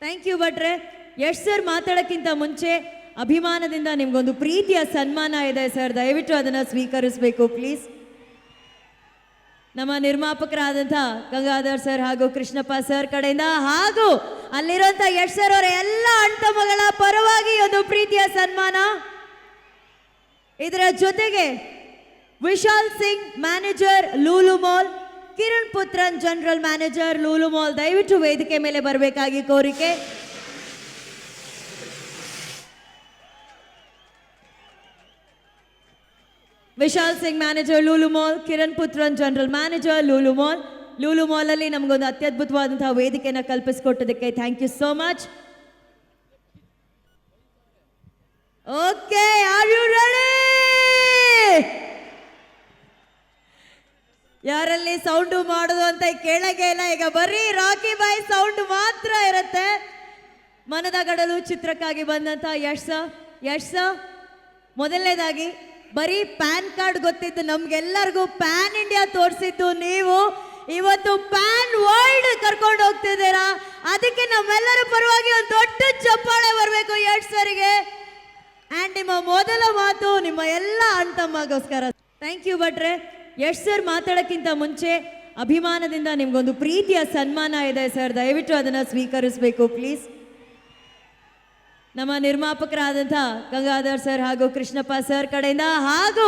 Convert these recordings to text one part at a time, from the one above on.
Thank you ಭಟ್ರೆ. Yash sir ಮಾತಾಡೋಕ್ಕಿಂತ ಮುಂಚೆ ಅಭಿಮಾನದಿಂದ ನಿಮ್ಗೊಂದು ಪ್ರೀತಿಯ ಸನ್ಮಾನ ಇದೆ ಸರ್, ದಯವಿಟ್ಟು ಅದನ್ನು ಸ್ವೀಕರಿಸಬೇಕು ಪ್ಲೀಸ್. ನಮ್ಮ ನಿರ್ಮಾಪಕರಾದಂಥ ಗಂಗಾಧರ್ ಸರ್ ಹಾಗೂ ಕೃಷ್ಣಪ್ಪ ಸರ್ ಕಡೆಯಿಂದ ಹಾಗೂ ಅಲ್ಲಿರುವಂಥ ಯಶ್ ಸರ್ ಅವರ ಎಲ್ಲ ಅಣ್ತಮ್ಮಗಳ ಪರವಾಗಿ ಒಂದು ಪ್ರೀತಿಯ ಸನ್ಮಾನ. ಇದರ ಜೊತೆಗೆ Vishal Singh manager Lulu mall, Kiran Puthran general manager Lulu mall, ದಯವಿಟ್ಟು ವೇದಿಕೆ ಮೇಲೆ ಬರಬೇಕಾಗಿ ಕೋರಿಕೆ. Vishal Singh manager Lulu mall, Kiran Puthran general manager Lulu mall. Lulu mall ಅಲ್ಲಿ ನಮಗೊಂದು ಅತ್ಯದ್ಭುತವಾದಂತಹ ವೇದಿಕೆಯನ್ನು ಕಲ್ಪಿಸಿಕೊಟ್ಟದಕ್ಕೆ thank you so much. Okay, are you ready? ಯಾರಲ್ಲಿ ಸೌಂಡು ಮಾಡೋದು ಅಂತ ಕೇಳಗೆ ಇಲ್ಲ, ಈಗ ಬರೀ ರಾಕಿ ಬಾಯ್ ಸೌಂಡ್ ಮಾತ್ರ ಇರುತ್ತೆ. ಮನದ ಗಡಲು ಚಿತ್ರಕ್ಕಾಗಿ ಬಂದಂತ ಯಶ್ ಮೊದಲನೇದಾಗಿ ಬರೀ ಪ್ಯಾನ್ ಕಾರ್ಡ್ ಗೊತ್ತಿದ್ದು ನಮ್ಗೆಲ್ಲರಿಗೂ ಪ್ಯಾನ್ ಇಂಡಿಯಾ ತೋರಿಸಿದ್ದು ನೀವು, ಇವತ್ತು ಪ್ಯಾನ್ ವರ್ಲ್ಡ್ ಕರ್ಕೊಂಡು ಹೋಗ್ತಿದ್ದೀರಾ. ಅದಕ್ಕೆ ನಮ್ಮೆಲ್ಲರ ಪರವಾಗಿ ಒಂದು ದೊಡ್ಡ ಚಪ್ಪಾಳೆ ಬರಬೇಕು ಯಶ್ ಸರ್ಗೆ. ಆ್ಯಂಡ್ ನಿಮ್ಮ ಮೊದಲ ಮಾತು ನಿಮ್ಮ ಎಲ್ಲ ಅಣ್ತಮ್ಮಗೋಸ್ಕರ. ಥ್ಯಾಂಕ್ ಯು ಭಟ್ರೆ. ಯಶ್ ಸರ್ ಮಾತಾಡೋಕ್ಕಿಂತ ಮುಂಚೆ ಅಭಿಮಾನದಿಂದ ನಿಮ್ಗೊಂದು ಪ್ರೀತಿಯ ಸನ್ಮಾನ ಇದೆ ಸರ್, ದಯವಿಟ್ಟು ಅದನ್ನು ಸ್ವೀಕರಿಸಬೇಕು ಪ್ಲೀಸ್. ನಮ್ಮ ನಿರ್ಮಾಪಕರಾದಂಥ ಗಂಗಾಧರ್ ಸರ್ ಹಾಗೂ ಕೃಷ್ಣಪ್ಪ ಸರ್ ಕಡೆಯಿಂದ ಹಾಗೂ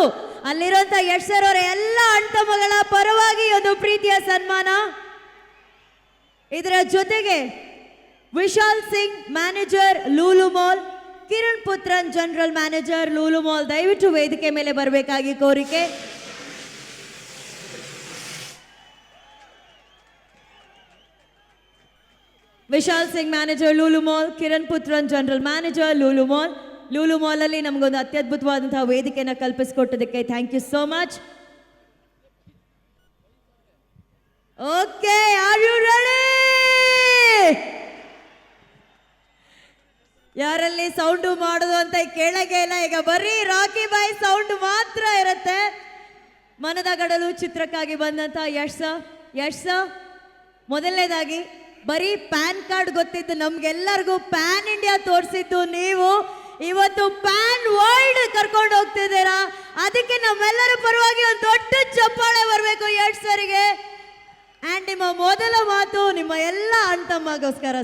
ಅಲ್ಲಿರುವಂಥ ಯಶ್ ಸರ್ ಅವರ ಎಲ್ಲ ಅಣ್ತಮ್ಮಗಳ ಪರವಾಗಿ ಒಂದು ಪ್ರೀತಿಯ ಸನ್ಮಾನ. ಇದರ ಜೊತೆಗೆ Vishal Singh manager Lulu mall, Kiran Puthran general manager Lulu mall, ದಯವಿಟ್ಟು ವೇದಿಕೆ ಮೇಲೆ ಬರಬೇಕಾಗಿ ಕೋರಿಕೆ. Vishal Singh manager Lulu mall, Kiran Puthran general manager Lulu mall. Lulu mall ಅಲ್ಲಿ ನಮಗೊಂದು ಅತ್ಯದ್ಭುತವಾದಂತಹ ವೇದಿಕೆಯನ್ನು ಕಲ್ಪಿಸಿಕೊಟ್ಟದಕ್ಕೆ thank you so much. Okay, are you ready? ಯಾರಲ್ಲಿ ಸೌಂಡು ಮಾಡೋದು ಅಂತ ಕೇಳಗೆ ಇಲ್ಲ, ಈಗ ಬರೀ ರಾಕಿ ಬಾಯ್ ಸೌಂಡ್ ಮಾತ್ರ ಇರುತ್ತೆ. ಮನದ ಗಡಲು ಚಿತ್ರಕ್ಕಾಗಿ ಬಂದಂತ ಯಶ್ ಮೊದಲನೇದಾಗಿ ಬರೀ ಪ್ಯಾನ್ ಕಾರ್ಡ್ ಗೊತ್ತಿದ್ದು ನಮ್ಗೆಲ್ಲರಿಗೂ ಪ್ಯಾನ್ ಇಂಡಿಯಾ ತೋರಿಸಿದ್ದು ನೀವು, ಇವತ್ತು ಪ್ಯಾನ್ ವರ್ಲ್ಡ್ ಕರ್ಕೊಂಡು ಹೋಗ್ತಿದ್ದೀರಾ. ಅದಕ್ಕೆ ನಮ್ಮೆಲ್ಲರ ಪರವಾಗಿ ಒಂದು ದೊಡ್ಡ ಚಪ್ಪಾಳೆ ಬರಬೇಕು ಯಶ್ ಸರ್ಗೆ. ಆ್ಯಂಡ್ ನಿಮ್ಮ ಮೊದಲ ಮಾತು ನಿಮ್ಮ ಎಲ್ಲ ಅಣ್ತಮ್ಮಗೋಸ್ಕರ.